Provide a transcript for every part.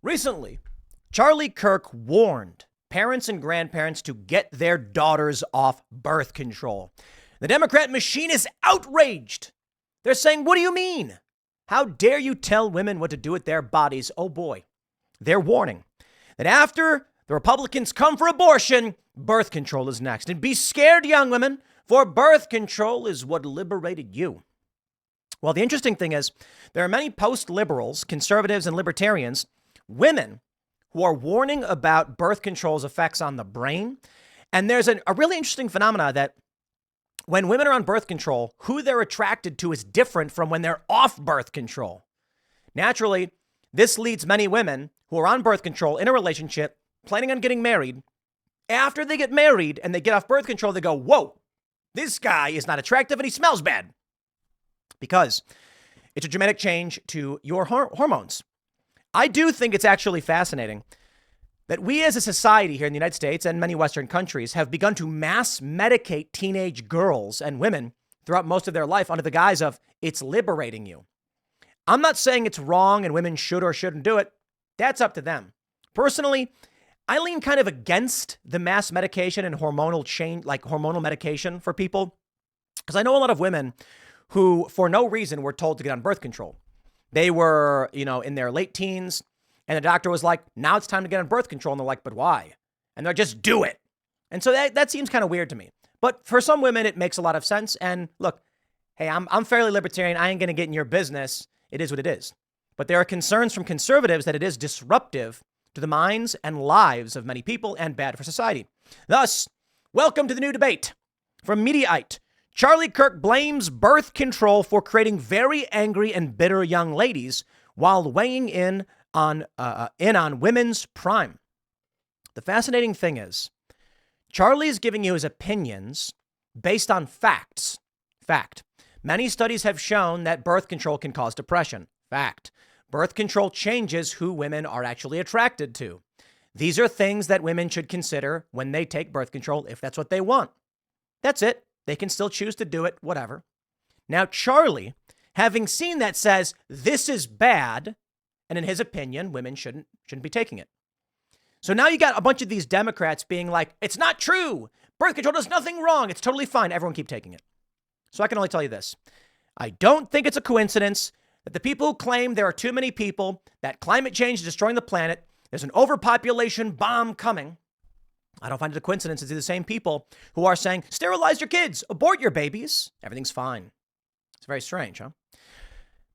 Recently, Charlie Kirk warned parents and grandparents to get their daughters off birth control. The Democrat machine is outraged. They're saying, what do you mean? How dare you tell women what to do with their bodies? Oh boy. They're warning that after the Republicans come for abortion, birth control is next. And be scared, young women, for birth control is what liberated you. Well, the interesting thing is there are many post-liberals, conservatives, and libertarians, women who are warning about birth control's effects on the brain. And there's a really interesting phenomena that when women are on birth control, who they're attracted to is different from when they're off birth control. Naturally, this leads many women who are on birth control in a relationship, planning on getting married. After they get married and they get off birth control, they go, whoa, this guy is not attractive and he smells bad. Because it's a dramatic change to your hormones. I do think it's actually fascinating that we as a society here in the United States and many Western countries have begun to mass medicate teenage girls and women throughout most of their life under the guise of it's liberating you. I'm not saying it's wrong and women should or shouldn't do it. That's up to them. Personally, I lean kind of against the mass medication and hormonal change, like hormonal medication for people, because I know a lot of women who, for no reason, were told to get on birth control. They were, in their late teens, and the doctor was like, now it's time to get on birth control. And they're like, but why? And they're just do it. And so that seems kind of weird to me. But for some women, it makes a lot of sense. And look, hey, I'm fairly libertarian. I ain't going to get in your business. It is what it is. But there are concerns from conservatives that it is disruptive to the minds and lives of many people and bad for society. Thus, welcome to the new debate. From Mediaite, Charlie Kirk blames birth control for creating very angry and bitter young ladies while weighing in on women's prime. The fascinating thing is, Charlie is giving you his opinions based on facts. Fact. Many studies have shown that birth control can cause depression. Fact. Birth control changes who women are actually attracted to. These are things that women should consider when they take birth control if that's what they want. That's it. They can still choose to do it, whatever. Now, Charlie, having seen that, says this is bad, and in his opinion, women shouldn't be taking it. So now you got a bunch of these Democrats being like, it's not true. Birth control does nothing wrong. It's totally fine. Everyone keep taking it. So I can only tell you this. I don't think it's a coincidence that the people who claim there are too many people, that climate change is destroying the planet, there's an overpopulation bomb coming. I don't find it a coincidence. It's the same people who are saying, sterilize your kids, abort your babies. Everything's fine. It's very strange, huh?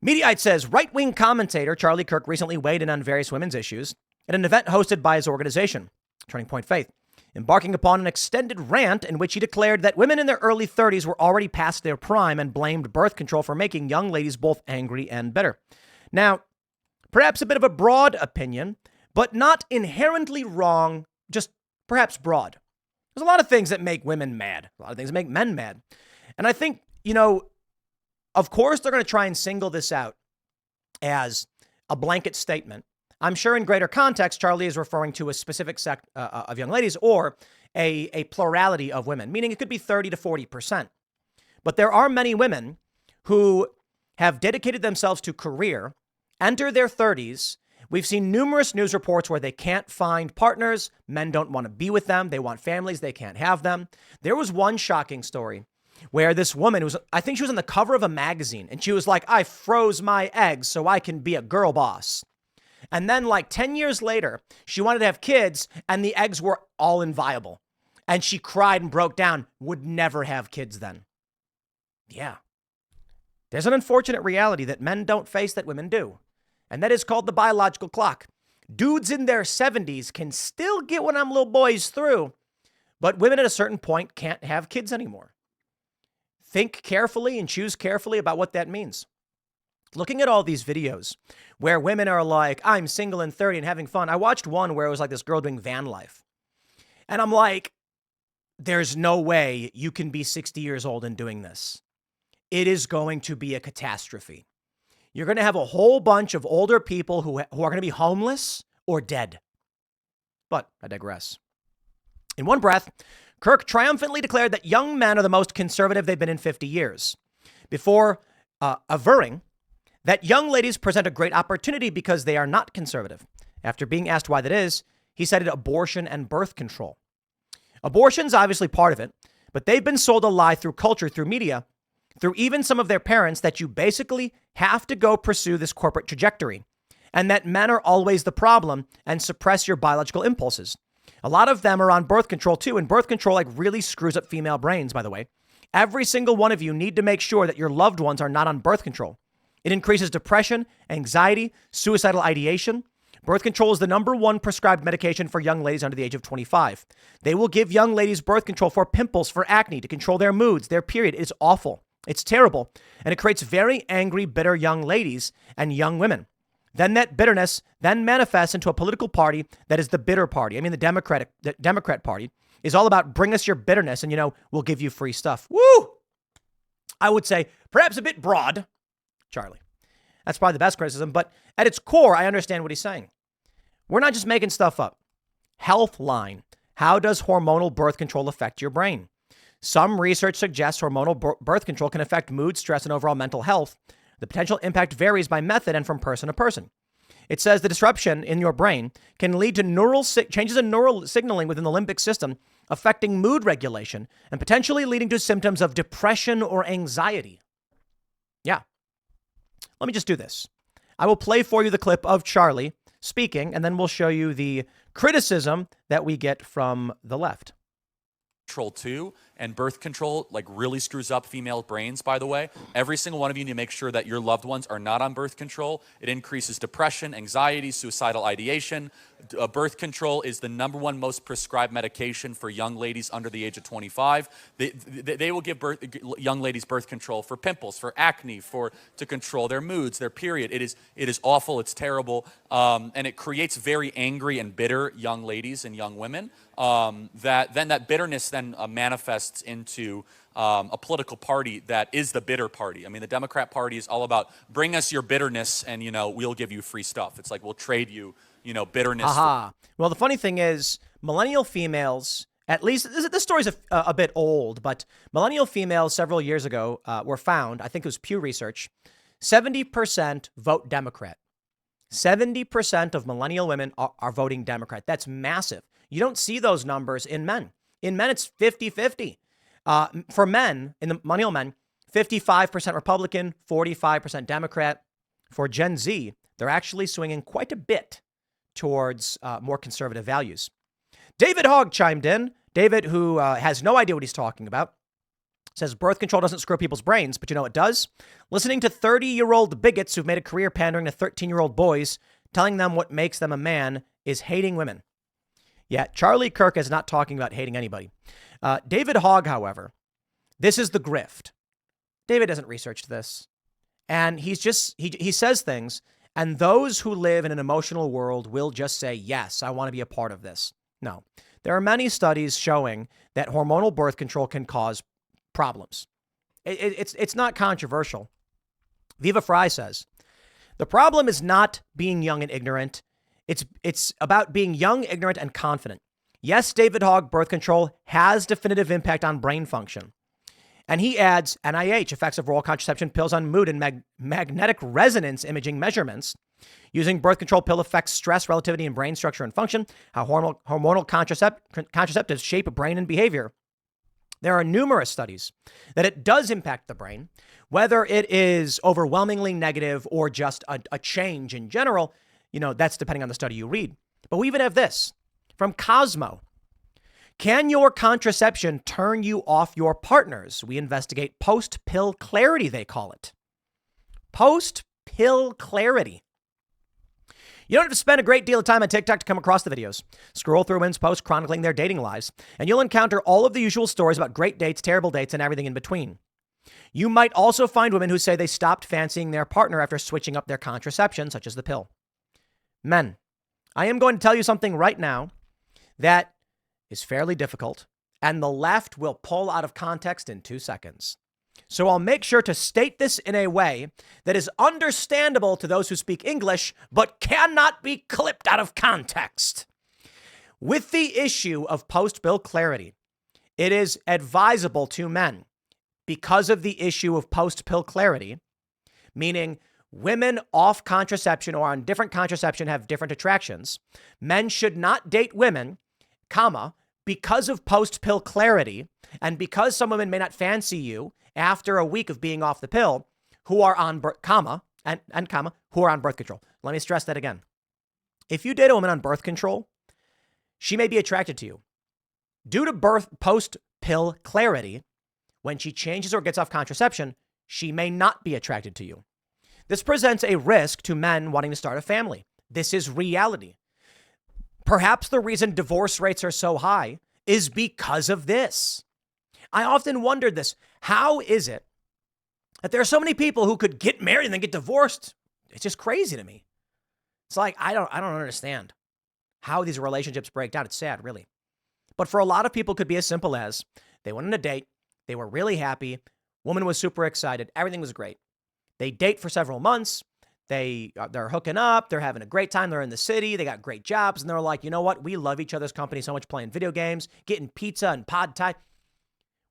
Mediaite says right-wing commentator Charlie Kirk recently weighed in on various women's issues at an event hosted by his organization, Turning Point Faith, embarking upon an extended rant in which he declared that women in their early 30s were already past their prime and blamed birth control for making young ladies both angry and bitter. Now, perhaps a bit of a broad opinion, but not inherently wrong, just perhaps broad. There's a lot of things that make women mad, a lot of things that make men mad. And I think, of course, they're going to try and single this out as a blanket statement. I'm sure in greater context, Charlie is referring to a specific sect of young ladies or a plurality of women, meaning it could be 30 to 40%. But there are many women who have dedicated themselves to career, enter their 30s. We've seen numerous news reports where they can't find partners. Men don't want to be with them. They want families. They can't have them. There was one shocking story where this woman I think she was on the cover of a magazine, and she was like, I froze my eggs so I can be a girl boss. And then 10 years later, she wanted to have kids and the eggs were all inviable. And she cried and broke down, would never have kids then. Yeah. There's an unfortunate reality that men don't face that women do. And that is called the biological clock. Dudes in their 70s can still get one of them little boys through, but women at a certain point can't have kids anymore. Think carefully and choose carefully about what that means. Looking at all these videos where women are like, I'm single and 30 and having fun. I watched one where it was like this girl doing van life. And I'm like, there's no way you can be 60 years old and doing this. It is going to be a catastrophe. You're going to have a whole bunch of older people who are going to be homeless or dead. But I digress. In one breath, Kirk triumphantly declared that young men are the most conservative they've been in 50 years, before averring that young ladies present a great opportunity because they are not conservative. After being asked why that is, he cited abortion and birth control. Abortion's obviously part of it, but they've been sold a lie through culture, through media, through even some of their parents, that you basically have to go pursue this corporate trajectory and that men are always the problem and suppress your biological impulses. A lot of them are on birth control too, and birth control really screws up female brains, by the way. Every single one of you need to make sure that your loved ones are not on birth control. It increases depression, anxiety, suicidal ideation. Birth control is the #1 prescribed medication for young ladies under the age of 25. They will give young ladies birth control for pimples, for acne, to control their moods, their period. It's awful. It's terrible. And it creates very angry, bitter young ladies and young women. Then that bitterness then manifests into a political party that is the bitter party. I mean, the Democrat Party is all about bring us your bitterness and, we'll give you free stuff. Woo! I would say perhaps a bit broad, Charlie. That's probably the best criticism. But at its core, I understand what he's saying. We're not just making stuff up. Healthline. How does hormonal birth control affect your brain? Some research suggests hormonal birth control can affect mood, stress, and overall mental health. The potential impact varies by method and from person to person. It says the disruption in your brain can lead to changes in neural signaling within the limbic system, affecting mood regulation and potentially leading to symptoms of depression or anxiety. Yeah. Let me just do this. I will play for you the clip of Charlie speaking, and then we'll show you the criticism that we get from the left. Control too, and birth control really screws up female brains, by the way. Every single one of you need to make sure that your loved ones are not on birth control. It increases depression, anxiety, suicidal ideation. Birth control is the #1 most prescribed medication for young ladies under the age of 25. They will give young ladies birth control for pimples, for acne, to control their moods, their period. It is awful. It's terrible, and it creates very angry and bitter young ladies and young women. That bitterness then manifests into a political party that is the bitter party. I mean, the Democrat Party is all about bring us your bitterness and, we'll give you free stuff. It's like we'll trade you, bitterness. Well, the funny thing is millennial females, at least this story's a bit old, but millennial females several years ago were found, I think it was Pew Research, 70% vote Democrat. 70% of millennial women are voting Democrat. That's massive. You don't see those numbers in men. In men, it's 50-50. For men, in the millennial men, 55% Republican, 45% Democrat. For Gen Z, they're actually swinging quite a bit towards more conservative values. David Hogg chimed in. David, who has no idea what he's talking about, says birth control doesn't screw people's brains, but you know it does? Listening to 30-year-old bigots who've made a career pandering to 13-year-old boys, telling them what makes them a man is hating women. Yeah, Charlie Kirk is not talking about hating anybody. David Hogg, however, this is the grift. David hasn't researched this. And he says things, and those who live in an emotional world will just say, yes, I want to be a part of this. No, there are many studies showing that hormonal birth control can cause problems. It's not controversial. Viva Frei says, the problem is not being young and ignorant. It's about being young, ignorant, and confident. Yes, David Hogg, birth control has definitive impact on brain function. And he adds NIH, effects of oral contraception pills on mood and magnetic resonance imaging measurements. Using birth control pill affects stress, relativity, and brain structure and function. How hormonal contraceptives shape brain and behavior. There are numerous studies that it does impact the brain, whether it is overwhelmingly negative or just a change in general. That's depending on the study you read. But we even have this from Cosmo. Can your contraception turn you off your partners? We investigate post-pill clarity, they call it. Post-pill clarity. You don't have to spend a great deal of time on TikTok to come across the videos. Scroll through women's posts chronicling their dating lives, and you'll encounter all of the usual stories about great dates, terrible dates, and everything in between. You might also find women who say they stopped fancying their partner after switching up their contraception, such as the pill. Men, I am going to tell you something right now that is fairly difficult, and the left will pull out of context in 2 seconds. So I'll make sure to state this in a way that is understandable to those who speak English, but cannot be clipped out of context. With the issue of post-pill clarity, it is advisable to men because of the issue of post-pill clarity, meaning Women off contraception or on different contraception have different attractions. Men should not date women, comma, because of post-pill clarity and because some women may not fancy you after a week of being off the pill who are on, comma, who are on birth control. Let me stress that again. If you date a woman on birth control, she may be attracted to you. Due to post-pill clarity, when she changes or gets off contraception, she may not be attracted to you. This presents a risk to men wanting to start a family. This is reality. Perhaps the reason divorce rates are so high is because of this. I often wondered this. How is it that there are so many people who could get married and then get divorced? It's just crazy to me. It's like, I don't understand how these relationships break down. It's sad, really. But for a lot of people, it could be as simple as they went on a date. They were really happy. Woman was super excited. Everything was great. They date for several months. They're hooking up. They're having a great time. They're in the city. They got great jobs. And they're like, you know what? We love each other's company so much, playing video games, getting pizza and pad thai.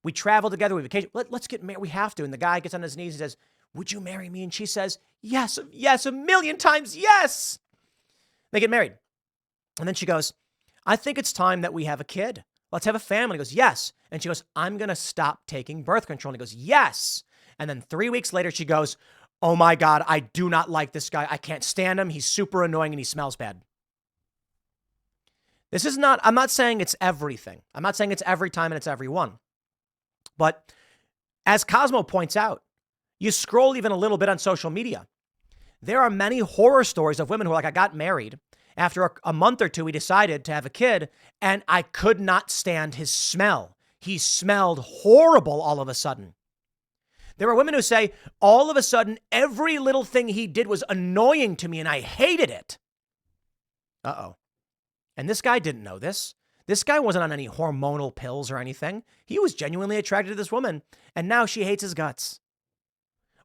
We travel together. We vacation. Let's get married. We have to. And the guy gets on his knees and says, would you marry me? And she says, yes, a million times, yes. They get married. And then she goes, I think it's time that we have a kid. Let's have a family. He goes, yes. And she goes, I'm going to stop taking birth control. And he goes, yes. And then 3 weeks later, she goes, oh my God, I do not like this guy. I can't stand him. He's super annoying and he smells bad. I'm not saying it's everything. I'm not saying it's every time and it's every one. But as Cosmo points out, you scroll even a little bit on social media. There are many horror stories of women who are like, I got married. After a month or two, we decided to have a kid and I could not stand his smell. He smelled horrible all of a sudden. There are women who say, all of a sudden, every little thing he did was annoying to me and I hated it. Uh-oh. And this guy didn't know this. This guy wasn't on any hormonal pills or anything. He was genuinely attracted to this woman and now she hates his guts.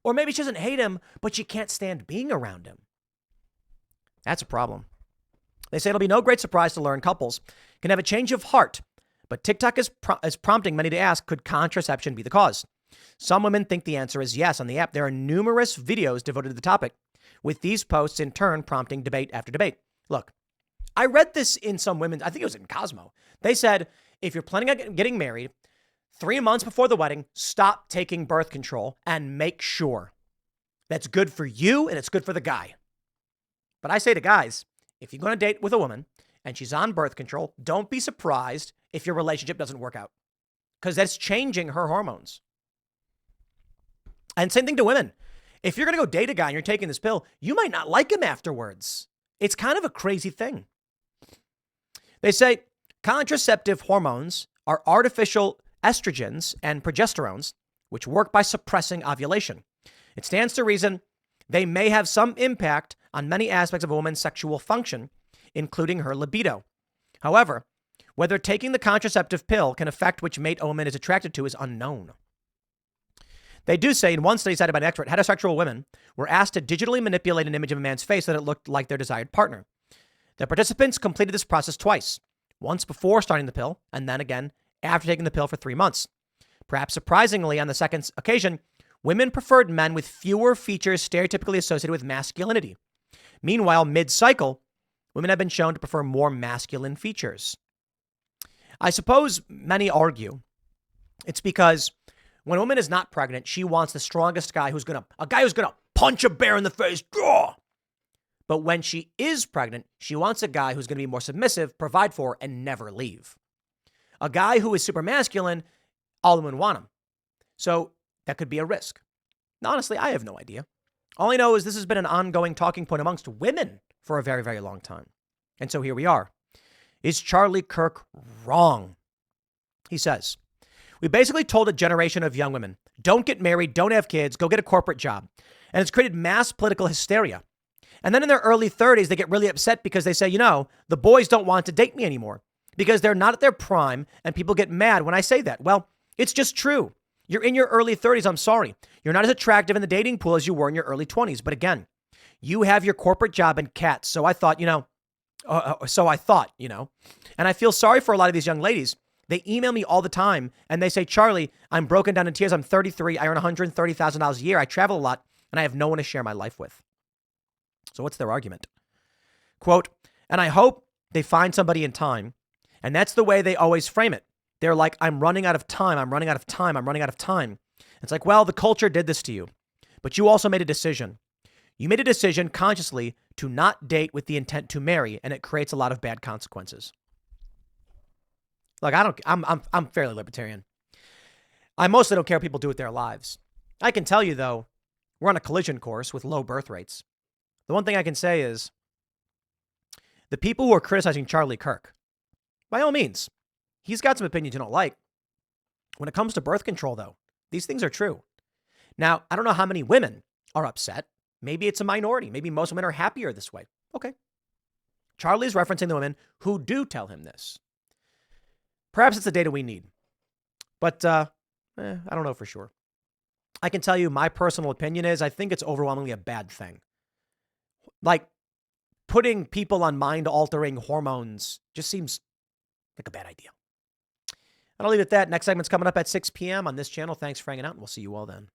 Or maybe she doesn't hate him, but she can't stand being around him. That's a problem. They say it'll be no great surprise to learn couples can have a change of heart, but TikTok is prompting many to ask, could contraception be the cause? Some women think the answer is yes. On the app, there are numerous videos devoted to the topic, with these posts in turn prompting debate after debate. Look, I read this in some women, I think it was in Cosmo. They said, if you're planning on getting married 3 months before the wedding, stop taking birth control and make sure that's good for you and it's good for the guy. But I say to guys, if you're going to date with a woman and she's on birth control, don't be surprised if your relationship doesn't work out because that's changing her hormones. And same thing to women. If you're going to go date a guy and you're taking this pill, you might not like him afterwards. It's kind of a crazy thing. They say contraceptive hormones are artificial estrogens and progesterones, which work by suppressing ovulation. It stands to reason they may have some impact on many aspects of a woman's sexual function, including her libido. However, whether taking the contraceptive pill can affect which mate a woman is attracted to is unknown. They do say in one study cited by an expert, heterosexual women were asked to digitally manipulate an image of a man's face so that it looked like their desired partner. The participants completed this process twice, once before starting the pill and then again after taking the pill for 3 months. Perhaps surprisingly, on the second occasion, women preferred men with fewer features stereotypically associated with masculinity. Meanwhile, mid-cycle, women have been shown to prefer more masculine features. I suppose many argue it's because when a woman is not pregnant, she wants the strongest guy who's gonna punch a bear in the face. Ugh! But when she is pregnant, she wants a guy who's gonna be more submissive, provide for her, and never leave. A guy who is super masculine, all the women want him. So that could be a risk. Now, honestly, I have no idea. All I know is this has been an ongoing talking point amongst women for a very, very long time. And so here we are. Is Charlie Kirk wrong? He says, we basically told a generation of young women, don't get married, don't have kids, go get a corporate job. And it's created mass political hysteria. And then in their early 30s, they get really upset because they say, the boys don't want to date me anymore because they're not at their prime. And people get mad when I say that. Well, it's just true. You're in your early 30s. I'm sorry. You're not as attractive in the dating pool as you were in your early 20s. But again, you have your corporate job and cats. So I thought, and I feel sorry for a lot of these young ladies. They email me all the time and they say, Charlie, I'm broken down in tears. I'm 33. I earn $130,000 a year. I travel a lot. and I have no one to share my life with. So what's their argument? Quote, and I hope they find somebody in time. And that's the way they always frame it. They're like, I'm running out of time. I'm running out of time. I'm running out of time. It's like, well, the culture did this to you, but you also made a decision. You made a decision consciously to not date with the intent to marry, and it creates a lot of bad consequences. Look, I'm fairly libertarian. I mostly don't care what people do with their lives. I can tell you, though, we're on a collision course with low birth rates. The one thing I can say is the people who are criticizing Charlie Kirk, by all means, he's got some opinions you don't like. When it comes to birth control, though, these things are true. Now, I don't know how many women are upset. Maybe it's a minority. Maybe most women are happier this way. Okay. Charlie's referencing the women who do tell him this. Perhaps it's the data we need. But I don't know for sure. I can tell you my personal opinion is I think it's overwhelmingly a bad thing. Like, putting people on mind-altering hormones just seems like a bad idea. And I'll leave it at that. Next segment's coming up at 6 p.m. on this channel. Thanks for hanging out, and we'll see you all then.